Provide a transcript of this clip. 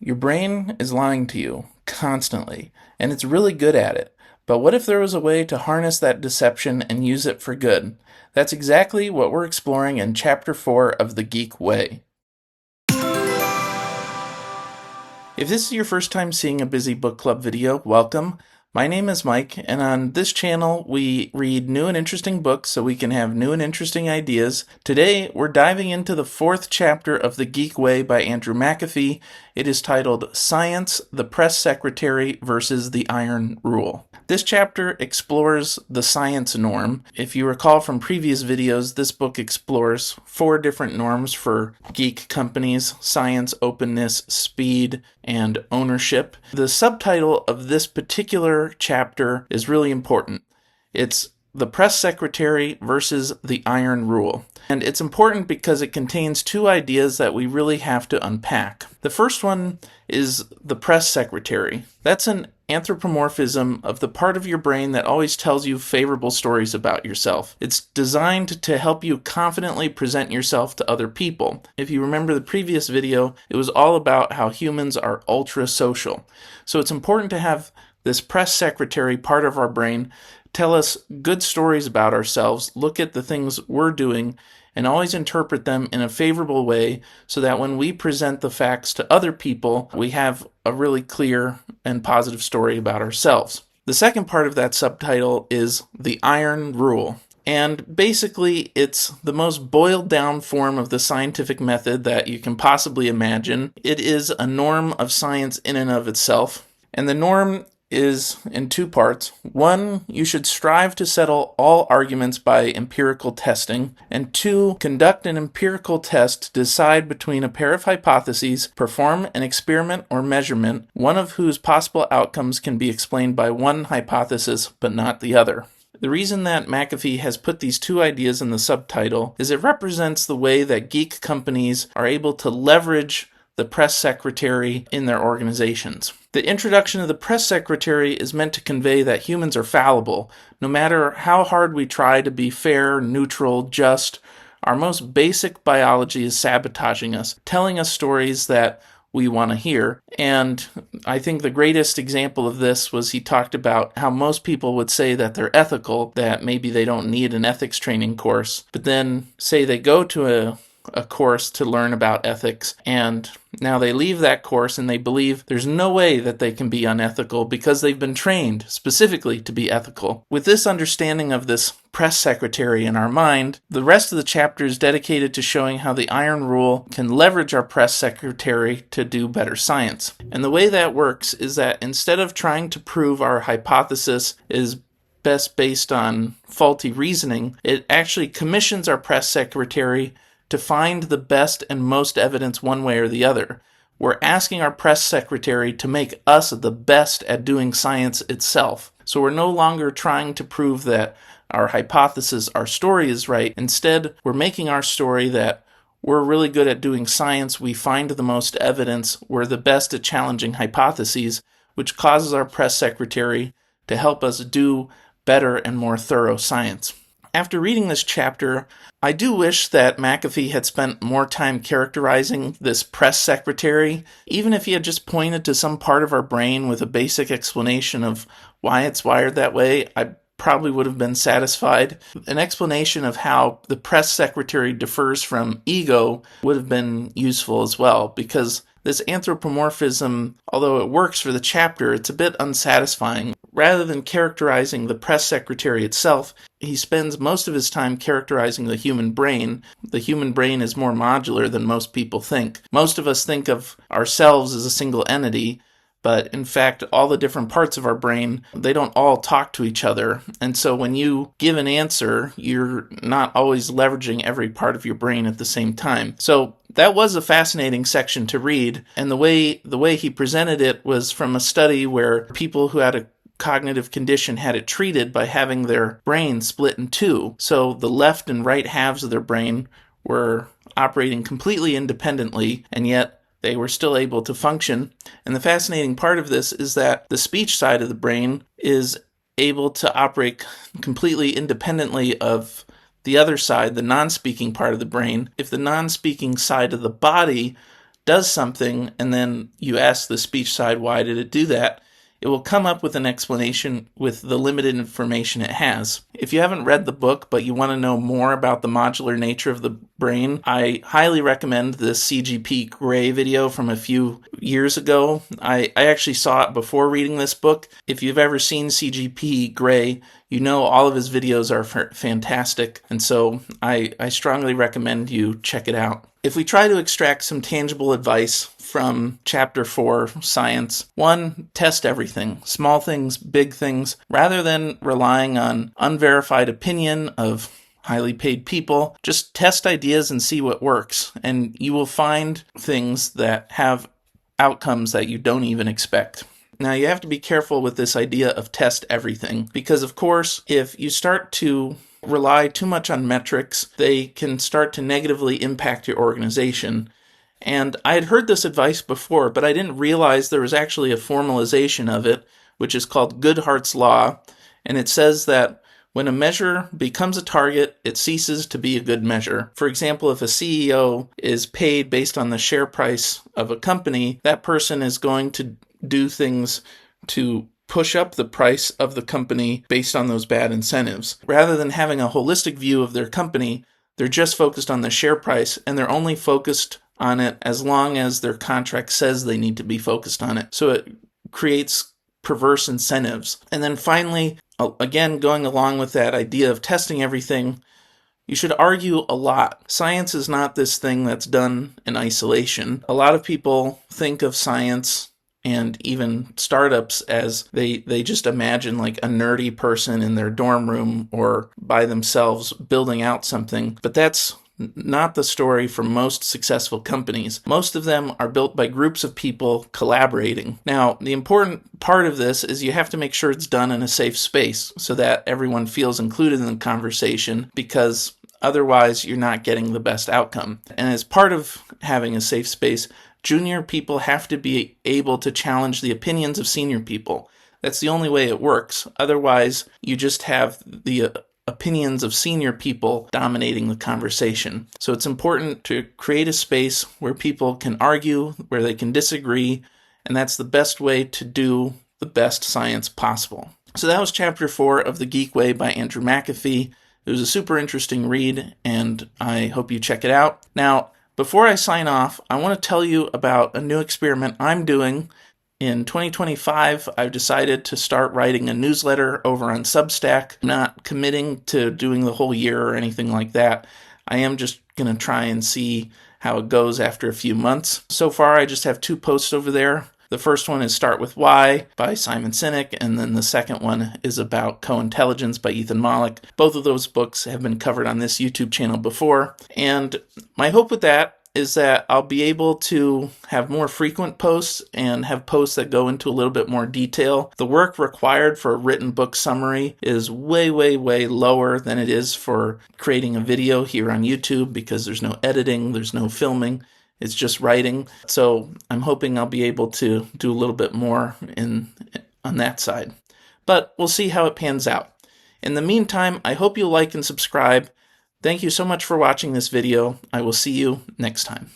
Your brain is lying to you constantly, and it's really good at it. But what if there was a way to harness that deception and use it for good? That's exactly what we're exploring in Chapter 4 of The Geek Way. If this is your first time seeing a Busy Book Club video, welcome. My name is Mike, and on this channel we read new and interesting books so we can have new and interesting ideas. Today we're diving into the 4th chapter of The Geek Way by Andrew McAfee. It is titled Science, the Press Secretary versus the Iron Rule. This chapter explores the science norm. If you recall from previous videos, this book explores 4 different norms for geek companies: science, openness, speed, and ownership. The subtitle of this particular chapter is really important. It's the press secretary versus the iron rule. And it's important because it contains 2 ideas that we really have to unpack. The first one is the press secretary. That's an anthropomorphism of the part of your brain that always tells you favorable stories about yourself. It's designed to help you confidently present yourself to other people. If you remember the previous video, it was all about how humans are ultra social. So it's important to have this press secretary part of our brain tell us good stories about ourselves, look at the things we're doing, and always interpret them in a favorable way so that when we present the facts to other people, we have a really clear and positive story about ourselves. The second part of that subtitle is the iron rule. And basically, it's the most boiled down form of the scientific method that you can possibly imagine. It is a norm of science in and of itself. And the norm is in 2 parts. 1, you should strive to settle all arguments by empirical testing. And 2, conduct an empirical test to decide between a pair of hypotheses, perform an experiment or measurement, one of whose possible outcomes can be explained by one hypothesis but not the other. The reason that McAfee has put these 2 ideas in the subtitle is it represents the way that geek companies are able to leverage the press secretary in their organizations. The introduction of the press secretary is meant to convey that humans are fallible. No matter how hard we try to be fair, neutral, just, our most basic biology is sabotaging us, telling us stories that we want to hear. And I think the greatest example of this was he talked about how most people would say that they're ethical, that maybe they don't need an ethics training course, but then say they go to a course to learn about ethics, and now they leave that course and they believe there's no way that they can be unethical because they've been trained specifically to be ethical. With this understanding of this press secretary in our mind, the rest of the chapter is dedicated to showing how the iron rule can leverage our press secretary to do better science. And the way that works is that instead of trying to prove our hypothesis is best based on faulty reasoning, it actually commissions our press secretary to find the best and most evidence one way or the other. We're asking our press secretary to make us the best at doing science itself. So we're no longer trying to prove that our hypothesis, our story is right. Instead, we're making our story that we're really good at doing science, we find the most evidence, we're the best at challenging hypotheses, which causes our press secretary to help us do better and more thorough science. After reading this chapter, I do wish that McAfee had spent more time characterizing this press secretary. Even if he had just pointed to some part of our brain with a basic explanation of why it's wired that way, I probably would have been satisfied. An explanation of how the press secretary differs from ego would have been useful as well, because this anthropomorphism, although it works for the chapter, it's a bit unsatisfying. Rather than characterizing the press secretary itself, he spends most of his time characterizing the human brain. The human brain is more modular than most people think. Most of us think of ourselves as a single entity, but in fact, all the different parts of our brain, they don't all talk to each other. And so when you give an answer, you're not always leveraging every part of your brain at the same time. So that was a fascinating section to read. And the way he presented it was from a study where people who had a cognitive condition had it treated by having their brain split in 2. So the left and right halves of their brain were operating completely independently, and yet they were still able to function. And the fascinating part of this is that the speech side of the brain is able to operate completely independently of the other side, the non-speaking part of the brain. If the non-speaking side of the body does something and then you ask the speech side, why did it do that? It will come up with an explanation with the limited information it has. If you haven't read the book, but you want to know more about the modular nature of the brain, I highly recommend the CGP Grey video from a few years ago. I actually saw it before reading this book. If you've ever seen CGP Grey, you know all of his videos are fantastic, and so I strongly recommend you check it out. If we try to extract some tangible advice from Chapter 4, Science, 1, test everything, small things, big things, rather than relying on unverified opinion of highly paid people. Just test ideas and see what works, and you will find things that have outcomes that you don't even expect. Now, you have to be careful with this idea of test everything, because of course, if you start to rely too much on metrics, they can start to negatively impact your organization. And I had heard this advice before, but I didn't realize there was actually a formalization of it, which is called Goodhart's Law. And it says that when a measure becomes a target, it ceases to be a good measure. For example, if a CEO is paid based on the share price of a company, that person is going to do things to push up the price of the company based on those bad incentives. Rather than having a holistic view of their company, they're just focused on the share price, and they're only focused on it as long as their contract says they need to be focused on it. So it creates perverse incentives. And then finally, again, going along with that idea of testing everything, you should argue a lot. Science is not this thing that's done in isolation. A lot of people think of science and even startups as they just imagine like a nerdy person in their dorm room or by themselves building out something. But that's not the story for most successful companies. Most of them are built by groups of people collaborating. Now, the important part of this is you have to make sure it's done in a safe space so that everyone feels included in the conversation, because otherwise you're not getting the best outcome. And as part of having a safe space, junior people have to be able to challenge the opinions of senior people. That's the only way it works. Otherwise, you just have the opinions of senior people dominating the conversation. So it's important to create a space where people can argue, where they can disagree, and that's the best way to do the best science possible. So that was Chapter 4 of The Geek Way by Andrew McAfee. It was a super interesting read, and I hope you check it out. Now, before I sign off, I want to tell you about a new experiment I'm doing. In 2025, I've decided to start writing a newsletter over on Substack. I'm not committing to doing the whole year or anything like that. I am just going to try and see how it goes after a few months. So far, I just have 2 posts over there. The first one is Start With Why by Simon Sinek, and then the second one is about Co-Intelligence by Ethan Mollick. Both of those books have been covered on this YouTube channel before, and my hope with that is that I'll be able to have more frequent posts and have posts that go into a little bit more detail. The work required for a written book summary is way, way, way lower than it is for creating a video here on YouTube, because there's no editing, there's no filming. It's just writing. So I'm hoping I'll be able to do a little bit more on that side. But we'll see how it pans out. In the meantime, I hope you'll like and subscribe. Thank you so much for watching this video. I will see you next time.